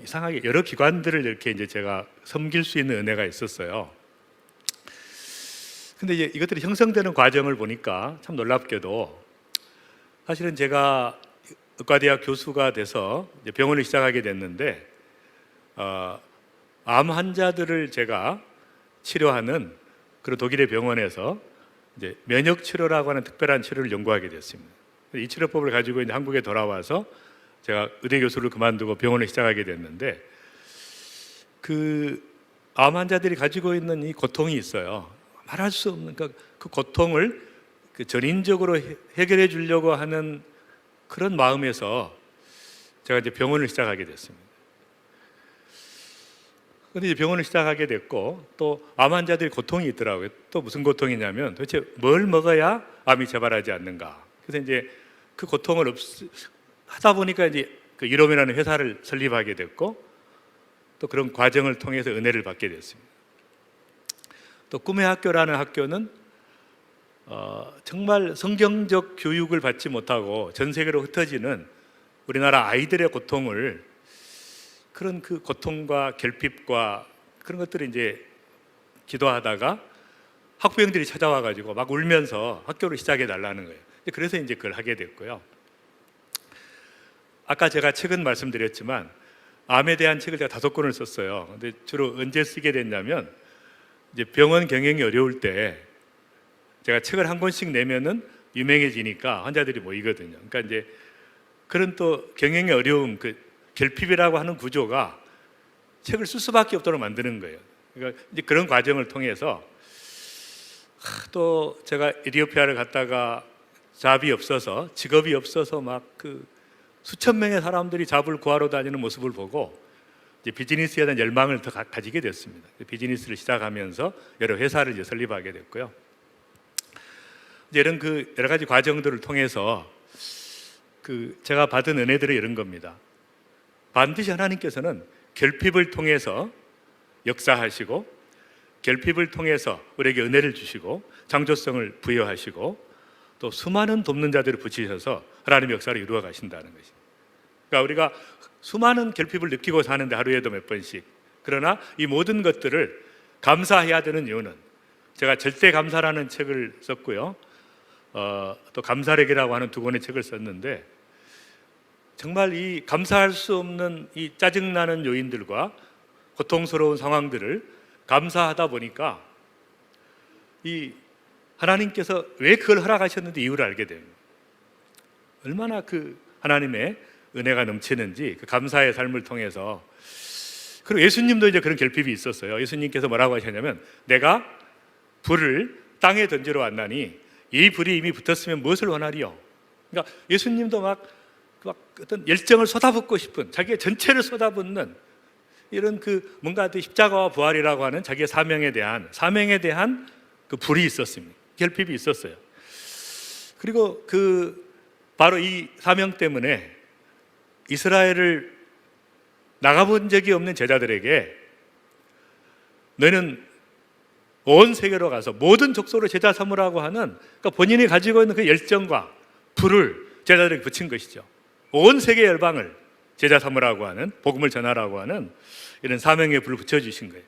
이상하게 여러 기관들을 이렇게 이제 제가 섬길 수 있는 은혜가 있었어요. 근데 이제 이것들이 형성되는 과정을 보니까 참 놀랍게도 사실은 제가 의과대학 교수가 돼서 이제 병원을 시작하게 됐는데 암 환자들을 제가 치료하는 그런 독일의 병원에서 이제 면역 치료라고 하는 특별한 치료를 연구하게 됐습니다. 이 치료법을 가지고 이제 한국에 돌아와서 제가 의대 교수를 그만두고 병원을 시작하게 됐는데 그 암 환자들이 가지고 있는 이 고통이 있어요. 말할 수 없는 그 고통을 전인적으로 해결해 주려고 하는 그런 마음에서 제가 이제 병원을 시작하게 됐습니다. 그런데 이제 병원을 시작하게 됐고 또 암 환자들이 고통이 있더라고요. 또 무슨 고통이냐면 도대체 뭘 먹어야 암이 재발하지 않는가. 그래서 이제 그 고통을 하다 보니까 이제 그 이롬이라는 회사를 설립하게 됐고 또 그런 과정을 통해서 은혜를 받게 됐습니다. 또 꿈의 학교라는 학교는 정말 성경적 교육을 받지 못하고 전 세계로 흩어지는 우리나라 아이들의 고통을 그런 그 고통과 결핍과 그런 것들을 이제 기도하다가 학부형들이 찾아와 가지고 막 울면서 학교를 시작해 달라는 거예요. 그래서 이제 그걸 하게 됐고요. 아까 제가 책은 말씀드렸지만 암에 대한 책을 제가 5권을 썼어요. 근데 주로 언제 쓰게 됐냐면 이제 병원 경영이 어려울 때 제가 책을 한 권씩 내면은 유명해지니까 환자들이 모이거든요. 그러니까 이제 그런 또 경영의 어려움, 그 결핍이라고 하는 구조가 책을 쓸 수밖에 없도록 만드는 거예요. 그러니까 이제 그런 과정을 통해서 또 제가 에티오피아를 갔다가 잡이 없어서 직업이 없어서 막 그 수천 명의 사람들이 잡을 구하러 다니는 모습을 보고 이제 비즈니스에 대한 열망을 더 가지게 됐습니다. 비즈니스를 시작하면서 여러 회사를 이제 설립하게 됐고요. 이제 이런 그 여러 가지 과정들을 통해서 그 제가 받은 은혜들이 이런 겁니다. 반드시 하나님께서는 결핍을 통해서 역사하시고 결핍을 통해서 우리에게 은혜를 주시고 창조성을 부여하시고 또 수많은 돕는 자들을 붙이셔서 하나님의 역사를 이루어 가신다는 것입니다. 그러니까 우리가 수많은 결핍을 느끼고 사는데 하루에도 몇 번씩, 그러나 이 모든 것들을 감사해야 되는 이유는 제가 절대 감사라는 책을 썼고요, 또 감사력이라고 하는 2권의 책을 썼는데 정말 이 감사할 수 없는 이 짜증나는 요인들과 고통스러운 상황들을 감사하다 보니까 이 하나님께서 왜 그걸 허락하셨는지 이유를 알게 됩니다. 얼마나 그 하나님의 은혜가 넘치는지 그 감사의 삶을 통해서. 그리고 예수님도 이제 그런 결핍이 있었어요. 예수님께서 뭐라고 하셨냐면 내가 불을 땅에 던지러 왔나니 이 불이 이미 붙었으면 무엇을 원하리요. 그러니까 예수님도 막 어떤 열정을 쏟아붓고 싶은, 자기의 전체를 쏟아붓는 이런 그 뭔가 십자가와 부활이라고 하는 자기의 사명에 대한 그 불이 있었습니다. 결핍이 있었어요. 그리고 바로 이 사명 때문에 이스라엘을 나가본 적이 없는 제자들에게 너희는 온 세계로 가서 모든 족속으로 제자 삼으라고 하는, 그러니까 본인이 가지고 있는 그 열정과 불을 제자들에게 붙인 것이죠. 온 세계 열방을 제자 삼으라고 하는, 복음을 전하라고 하는 이런 사명의 불을 붙여주신 거예요.